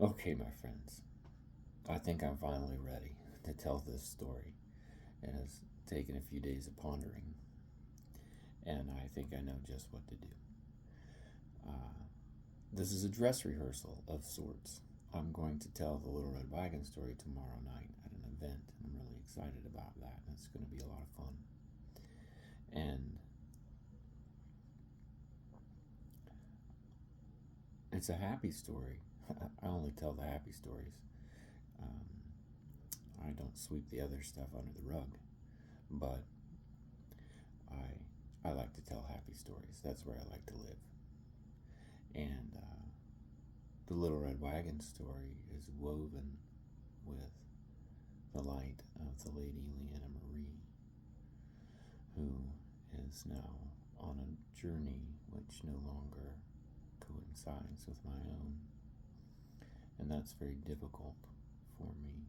Okay, my friends, I think I'm finally ready to tell this story. It has taken a few days of pondering, and I think I know just what to do. This is a dress rehearsal of sorts. I'm going to tell the Little Red Wagon story tomorrow night at an event, and I'm really excited about that. It's going to be a lot of fun. And it's a happy story. I only tell the happy stories. Um, I don't sweep the other stuff under the rug, but I like to tell happy stories. That's where I like to live. And the Little Red Wagon story is woven with the light of the Lady Leanna Marie, who is now on a journey which no longer coincides with my own. And that's very difficult for me.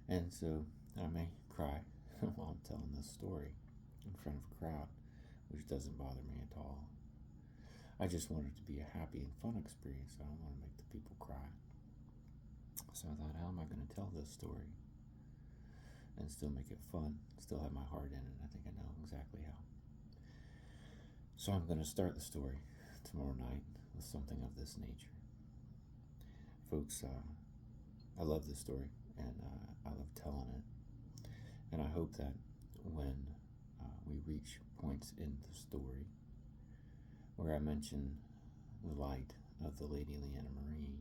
And so I may cry while I'm telling this story in front of a crowd, which doesn't bother me at all. I just want it to be a happy and fun experience. I don't want to make the people cry. So I thought, how am I going to tell this story and still make it fun, still have my heart in it? I think I know exactly how. So I'm going to start the story tomorrow night with something of this nature. Folks, I love this story, and I love telling it. And I hope that when we reach points in the story where I mention the light of the Lady Leanna Marie,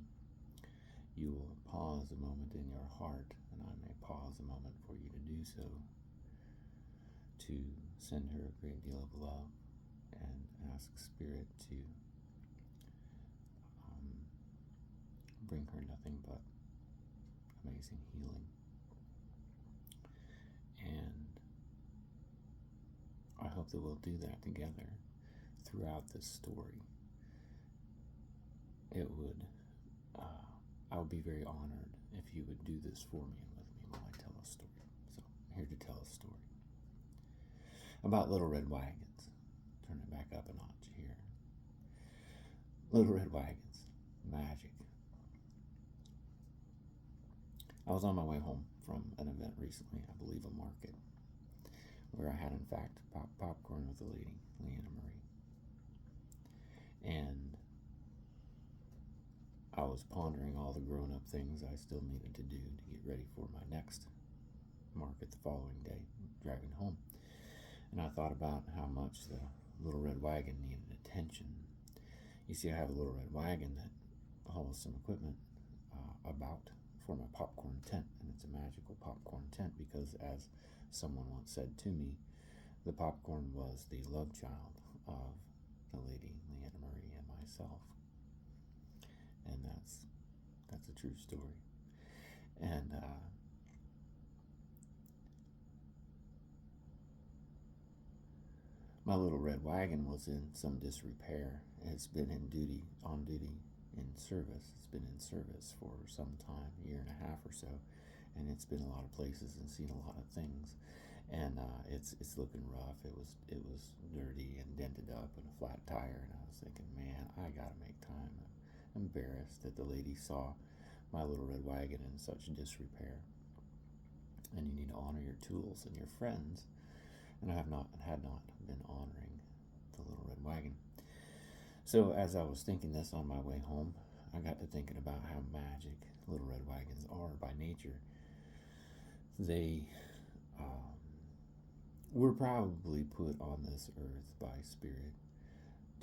you will pause a moment in your heart, and I may pause a moment for you to do so, to send her a great deal of love and ask Spirit to bring her nothing but amazing healing. And I hope that we'll do that together throughout this story. It would, I would be very honored if you would do this for me and with me while I tell a story. So I'm here to tell a story about Little Red Wagons. Turn it back up a notch here. Little Red Wagons, magic. I was on my way home from an event recently, I believe a market, where I had in fact popped popcorn with the Lady Leanna Marie. And I was pondering all the grown-up things I still needed to do to get ready for my next market the following day, driving home. And I thought about how much the Little Red Wagon needed attention. You see, I have a Little Red Wagon that hauls some equipment about for my popcorn tent, and it's a magical popcorn tent because, as someone once said to me, the popcorn was the love child of the Lady Leanna Marie and myself. And that's a true story. And my Little Red Wagon was in some disrepair. It's been on duty, in service. It's been in service for some time, a year and a half or so, and it's been a lot of places and seen a lot of things. And it's looking rough. It was dirty and dented up and a flat tire. And I was thinking, man, I gotta make time. I'm embarrassed that the lady saw my Little Red Wagon in such disrepair. And you need to honor your tools and your friends. And I had not been honoring the Little Red Wagon. So as I was thinking this on my way home, I got to thinking about how magic Little Red Wagons are by nature. They were probably put on this earth by Spirit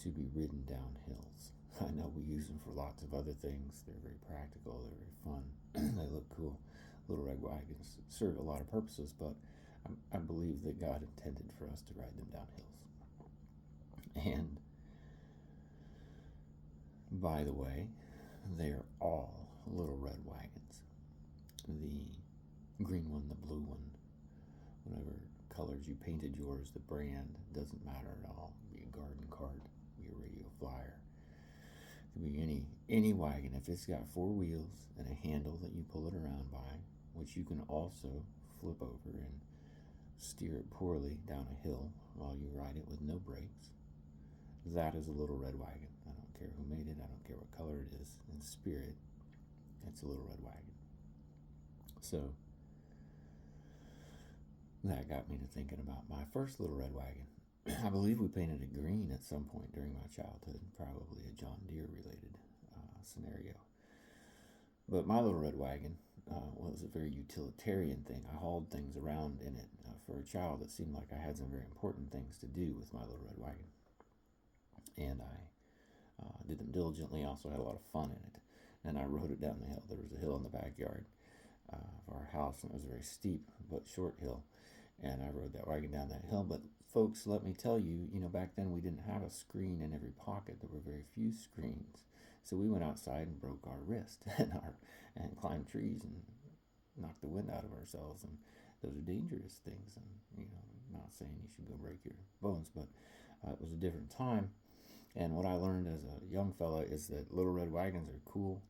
to be ridden down hills. I know we use them for lots of other things. They're very practical, they're very fun, they look cool. Little Red Wagons serve a lot of purposes, but I believe that God intended for us to ride them down hills. And by the way, they are all Little Red Wagons. The green one, the blue one, whatever colors you painted yours, the brand, doesn't matter at all. It could be a garden cart, it could be a radio flyer. It could be any wagon. If it's got four wheels and a handle that you pull it around by, which you can also flip over and steer it poorly down a hill while you ride it with no brakes, that is a Little Red Wagon. I don't care who made it, I don't care what color it is. In spirit, It's a little red wagon. So that got me to thinking about my first little red wagon. I believe we painted it green at some point during my childhood, probably a John Deere related scenario. But my little red wagon was a very utilitarian thing. I hauled things around in it. For a child, it seemed like I had some very important things to do with my little red wagon. And I did them diligently. I also had a lot of fun in it. And I rode it down the hill. There was a hill in the backyard of our house, and it was a very steep but short hill. And I rode that wagon down that hill. But folks, let me tell you, back then we didn't have a screen in every pocket. There were very few screens. So we went outside and broke our wrist and climbed trees and knocked the wind out of ourselves. And those are dangerous things. And, not saying you should go break your bones, but it was a different time. And what I learned as a young fella is that little red wagons are cool.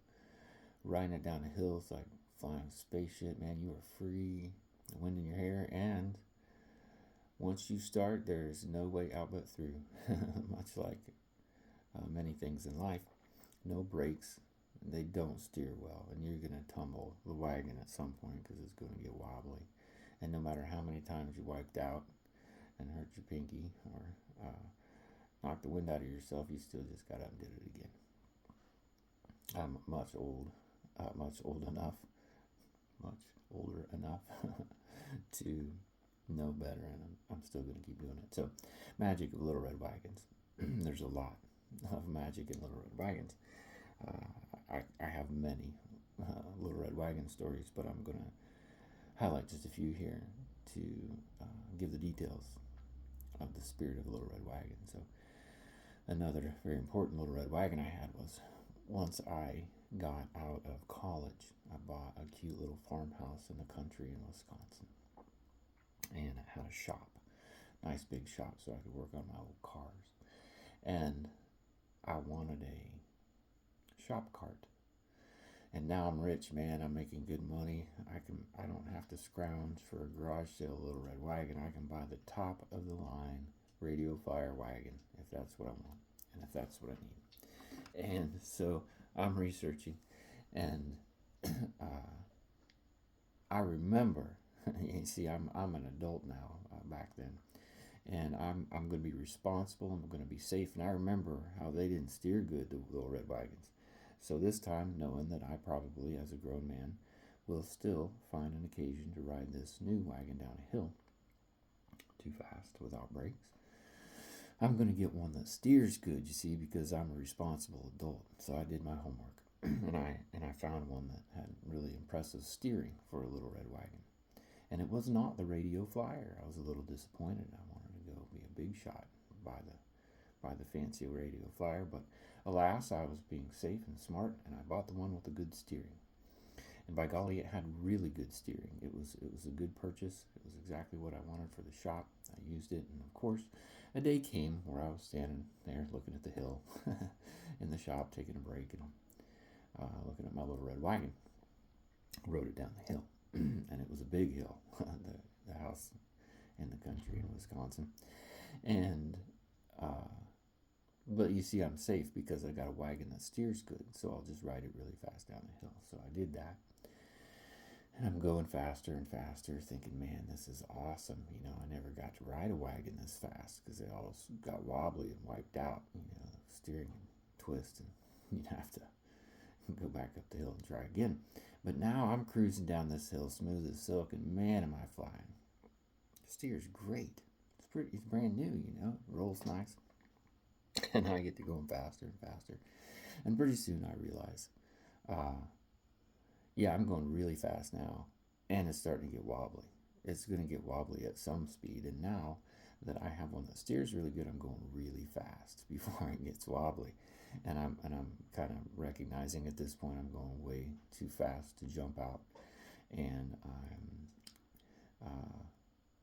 Riding it down a hill is like flying a spaceship, man. You are free, wind in your hair, and once you start, there's no way out but through. Much like many things in life, no brakes. They don't steer well, and you're going to tumble the wagon at some point because it's going to get wobbly. And no matter how many times you wiped out and hurt your pinky or knocked the wind out of yourself, you still just got up and did it again. I'm much older enough to know better, and I'm still going to keep doing it. So, magic of little red wagons. There's a lot of magic in little red wagons. I have many little red wagon stories, but I'm going to highlight just a few here to give the details of the spirit of a little red wagon. So another very important little red wagon I had was once I got out of college, I bought a cute little farmhouse in the country in Wisconsin, and it had a shop, nice big shop, so I could work on my old cars. And I wanted a shop cart. And now I'm rich, man. I'm making good money. I don't have to scrounge for a garage sale little red wagon. I can buy the top of the line radio fire wagon if that's what I want and if that's what I need. And so I'm researching, and I remember. You see, I'm an adult now. Back then, and I'm going to be responsible. I'm going to be safe. And I remember how they didn't steer good, the little red wagons. So this time, knowing that I probably, as a grown man, will still find an occasion to ride this new wagon down a hill too fast without brakes, I'm going to get one that steers good, you see, because I'm a responsible adult. So I did my homework, and I found one that had really impressive steering for a little red wagon. And it was not the radio flyer. I was a little disappointed. I wanted to go be a big shot by the fancy radio flyer, but alas, I was being safe and smart, and I bought the one with the good steering. And by golly, it had really good steering. It was a good purchase. It was exactly what I wanted for the shop. I used it, and of course, a day came where I was standing there looking at the hill in the shop, taking a break, and looking at my little red wagon. Rode it down the hill, and it was a big hill, the house in the country in Wisconsin. And but you see, I'm safe because I got a wagon that steers good, so I'll just ride it really fast down the hill. So I did that, and I'm going faster and faster, thinking, man, this is awesome. I never got to ride a wagon this fast because they all got wobbly and wiped out. Steering and twist, and you'd have to go back up the hill and try again. But now I'm cruising down this hill, smooth as silk, and man, am I flying. The steer's great. It's brand new, it rolls nice. And I get to going faster and faster. And pretty soon I realize, I'm going really fast now, and it's starting to get wobbly. It's going to get wobbly at some speed, and now that I have one that steers really good, I'm going really fast before it gets wobbly. And I'm kind of recognizing at this point I'm going way too fast to jump out, and I'm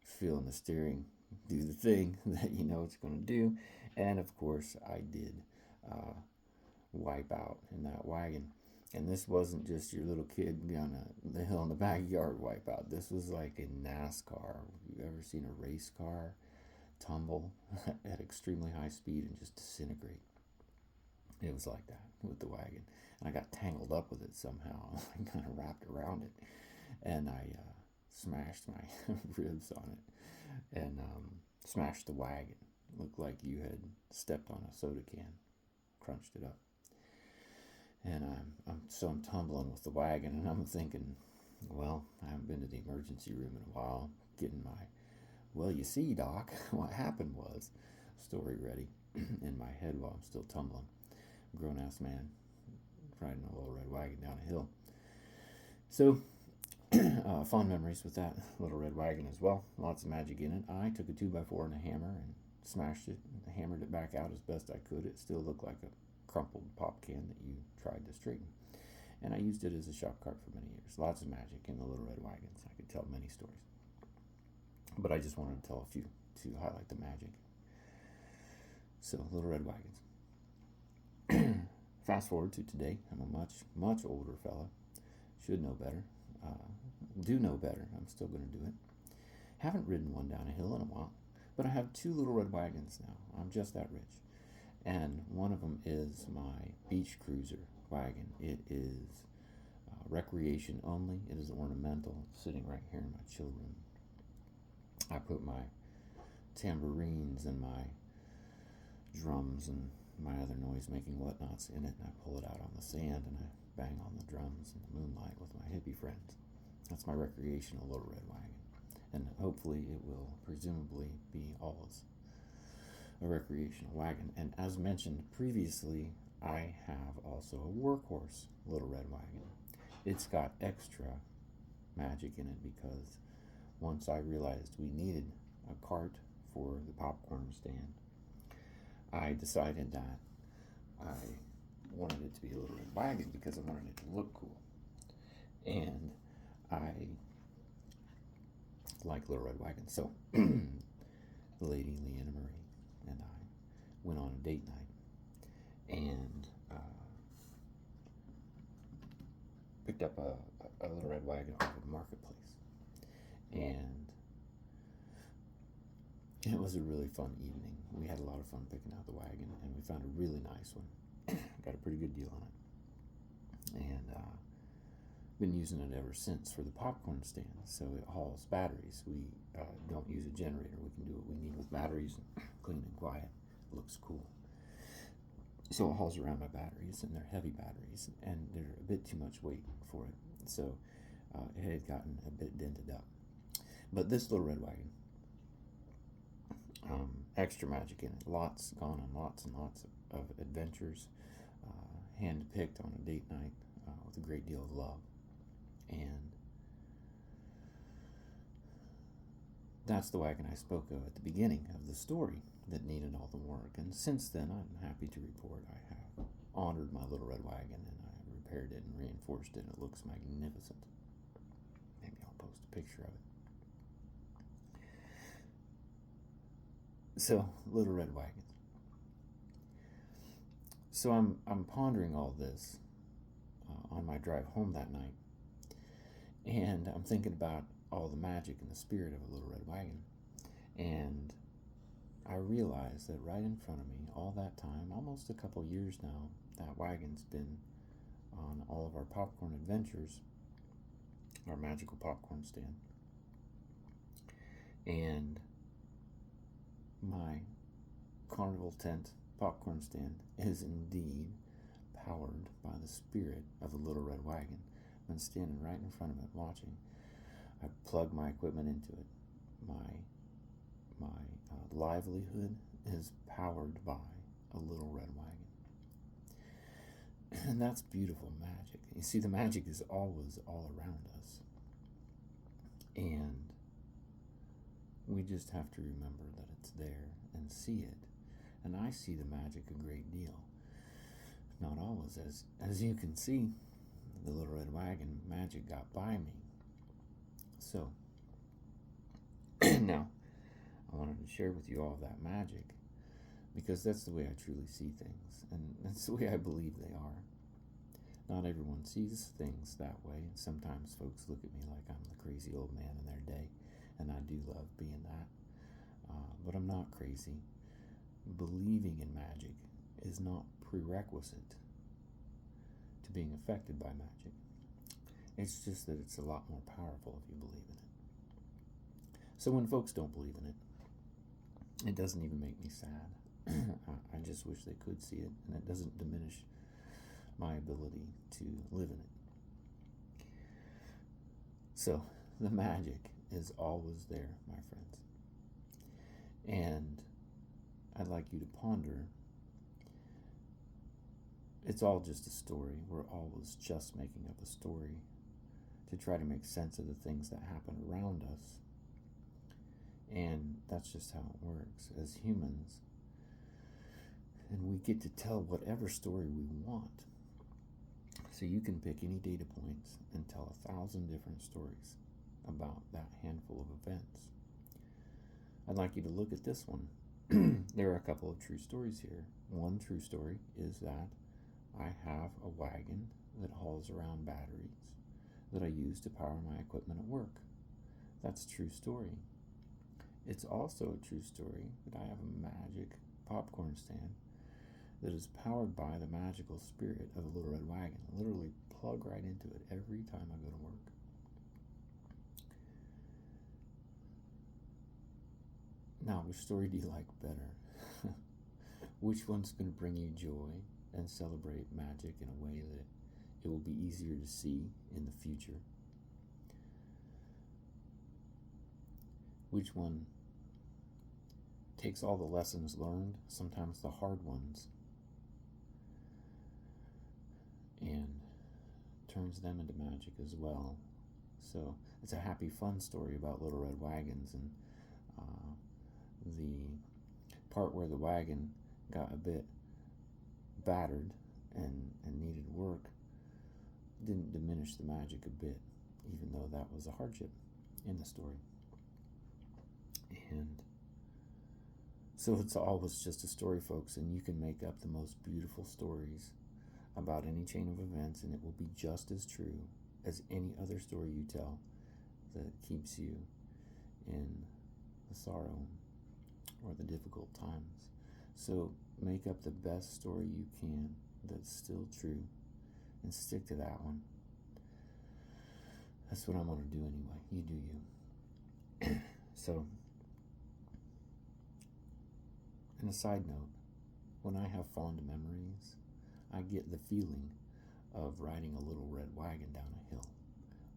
feeling the steering do the thing that it's going to do. And of course I did wipe out in that wagon. And this wasn't just your little kid down the hill in the backyard wipe out. This was like a NASCAR. Have you ever seen a race car tumble at extremely high speed and just disintegrate? It was like that with the wagon. And I got tangled up with it somehow. I kind of wrapped around it. And I smashed my ribs on it and smashed the wagon. It looked like you had stepped on a soda can, crunched it up. And I'm tumbling with the wagon, and I'm thinking, well, I haven't been to the emergency room in a while, getting my, well, you see, Doc, what happened was, story ready in my head while I'm still tumbling. Grown ass man riding a little red wagon down a hill. So, fond memories with that little red wagon as well. Lots of magic in it. I took a 2x4 and a hammer and smashed it and hammered it back out as best I could. It still looked like a crumpled pop can that you tried to straighten. And I used it as a shop cart for many years. Lots of magic in the little red wagons. I could tell many stories. But I just wanted to tell a few to highlight the magic. So, little red wagons. Fast forward to today. I'm a much older fella. Should know better. Do know better. I'm still going to do it. Haven't ridden one down a hill in a while. But I have 2 little red wagons now. I'm just that rich. And one of them is my beach cruiser wagon. It is recreation only. It is ornamental. It's sitting right here in my chill room. I put my tambourines and my drums and my other noise-making whatnots in it, and I pull it out on the sand, and I bang on the drums in the moonlight with my hippie friends. That's my recreational little red wagon. And hopefully it will presumably be always a recreational wagon. And as mentioned previously, I have also a workhorse little red wagon. It's got extra magic in it because once I realized we needed a cart for the popcorn stand, I decided that I wanted it to be a little red wagon because I wanted it to look cool. And I like little red wagons. So the lady, Leanna Marie, and I went on a date night and picked up a little red wagon off of the marketplace. And it was a really fun evening. We had a lot of fun picking out the wagon, and we found a really nice one. Got a pretty good deal on it. And been using it ever since for the popcorn stand. So it hauls batteries. We don't use a generator. We can do what we need with batteries, clean and quiet. It looks cool. So it hauls around my batteries, and they're heavy batteries, and they're a bit too much weight for it. So it had gotten a bit dented up. But this little red wagon, extra magic in it. Lots gone on lots and lots of adventures, hand-picked on a date night with a great deal of love. And that's the wagon I spoke of at the beginning of the story that needed all the work. And since then, I'm happy to report I have honored my little red wagon, and I repaired it and reinforced it. It looks magnificent. Maybe I'll post a picture of it. So, little red wagons. So I'm pondering all this on my drive home that night, and I'm thinking about all the magic and the spirit of a little red wagon. And I realized that right in front of me, all that time, almost a couple years now, that wagon's been on all of our popcorn adventures, our magical popcorn stand. And my carnival tent popcorn stand is indeed powered by the spirit of a little red wagon. I've been standing right in front of it watching. I plug my equipment into it. My livelihood is powered by a little red wagon. And that's beautiful magic. You see, the magic is always all around us. And we just have to remember that it's there and see it. And I see the magic a great deal. Not always. As you can see, the little red wagon magic got by me. So, now, I wanted to share with you all of that magic because that's the way I truly see things, and that's the way I believe they are. Not everyone sees things that way, and sometimes folks look at me like I'm the crazy old man in their day, and I do love being that. But I'm not crazy. Believing in magic is not prerequisite to being affected by magic. It's just that it's a lot more powerful if you believe in it. So when folks don't believe in it, it doesn't even make me sad. I just wish they could see it, and it doesn't diminish my ability to live in it. So the magic is always there, my friends. And I'd like you to ponder, it's all just a story. We're always just making up a story to try to make sense of the things that happen around us. And that's just how it works as humans. And we get to tell whatever story we want. So you can pick any data points and tell 1,000 different stories about that handful of events. I'd like you to look at this one. There are a couple of true stories here. One true story is that I have a wagon that hauls around batteries that I use to power my equipment at work. That's a true story. It's also a true story that I have a magic popcorn stand that is powered by the magical spirit of a little red wagon. I literally plug right into it every time I go to work. Now, which story do you like better? Which one's going to bring you joy and celebrate magic in a way that it will be easier to see in the future? Which one takes all the lessons learned, sometimes the hard ones, and turns them into magic as well? So it's a happy, fun story about little red wagons, and the part where the wagon got a bit battered and needed work didn't diminish the magic a bit, even though that was a hardship in the story. And so it's always just a story, folks, and you can make up the most beautiful stories about any chain of events, and it will be just as true as any other story you tell that keeps you in the sorrow or the difficult times. So make up the best story you can that's still true and stick to that one. That's what I'm going to do anyway. You do you. So, and a side note, when I have fond memories, I get the feeling of riding a little red wagon down a hill.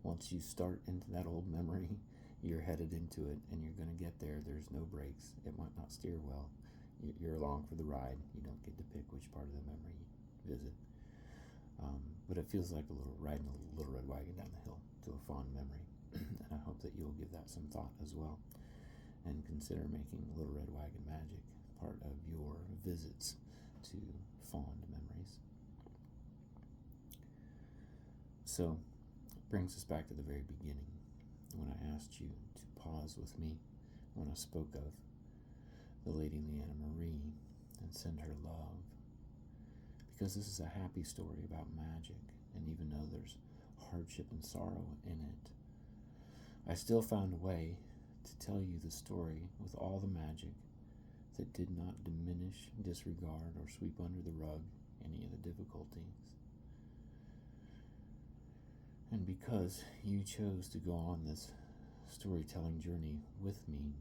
Once you start into that old memory, you're headed into it, and you're going to get there. There's no brakes. It might not steer well. You're along for the ride. You don't get to pick which part of the memory you visit. But it feels like riding a little red wagon down the hill to a fond memory. And I hope that you'll give that some thought as well, and consider making Little Red Wagon Magic part of your visits to fond memories. So, it brings us back to the very beginning, when I asked you to pause with me when I spoke of the Lady Leanna Marie and send her love. Because this is a happy story about magic, and even though there's hardship and sorrow in it, I still found a way to tell you the story with all the magic that did not diminish, disregard, or sweep under the rug any of the difficulties. And because you chose to go on this storytelling journey with me,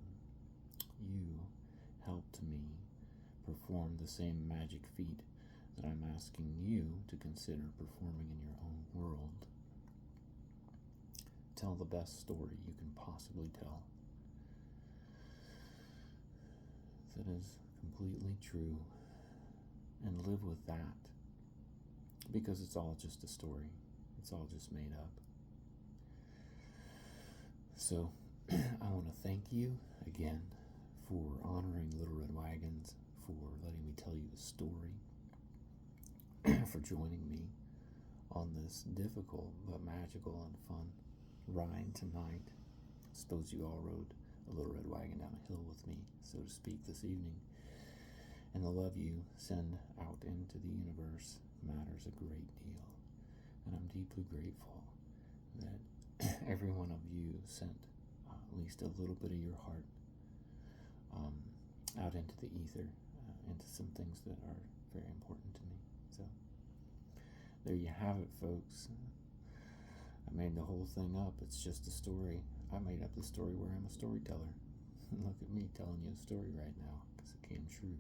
you helped me perform the same magic feat that I'm asking you to consider performing in your own world. Tell the best story you can possibly tell that is completely true, and live with that, because it's all just a story. It's all just made up. So I want to thank you again for honoring Little Red Wagons, for letting me tell you the story, for joining me on this difficult but magical and fun ride tonight. I suppose you all rode a little red wagon down a hill with me, so to speak, this evening. And the love you send out into the universe matters a great deal. And I'm deeply grateful that every one of you sent at least a little bit of your heart out into the ether, into some things that are very important to me. So there you have it, folks. I made the whole thing up. It's just a story. I made up the story where I'm a storyteller. Look at me telling you a story right now because it came true.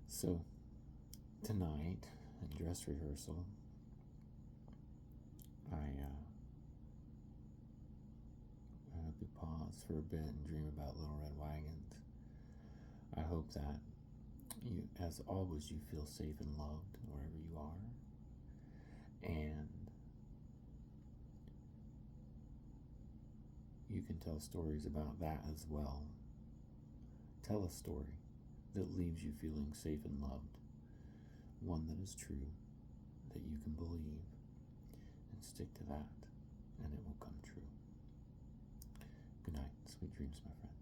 So tonight in dress rehearsal, I hope you pause for a bit and dream about Little Red Wagons. I hope that you, as always, you feel safe and loved wherever you are, and you can tell stories about that as well. Tell a story that leaves you feeling safe and loved, one that is true, that you can believe, and stick to that, and it will come true. Good night. Sweet dreams, my friend.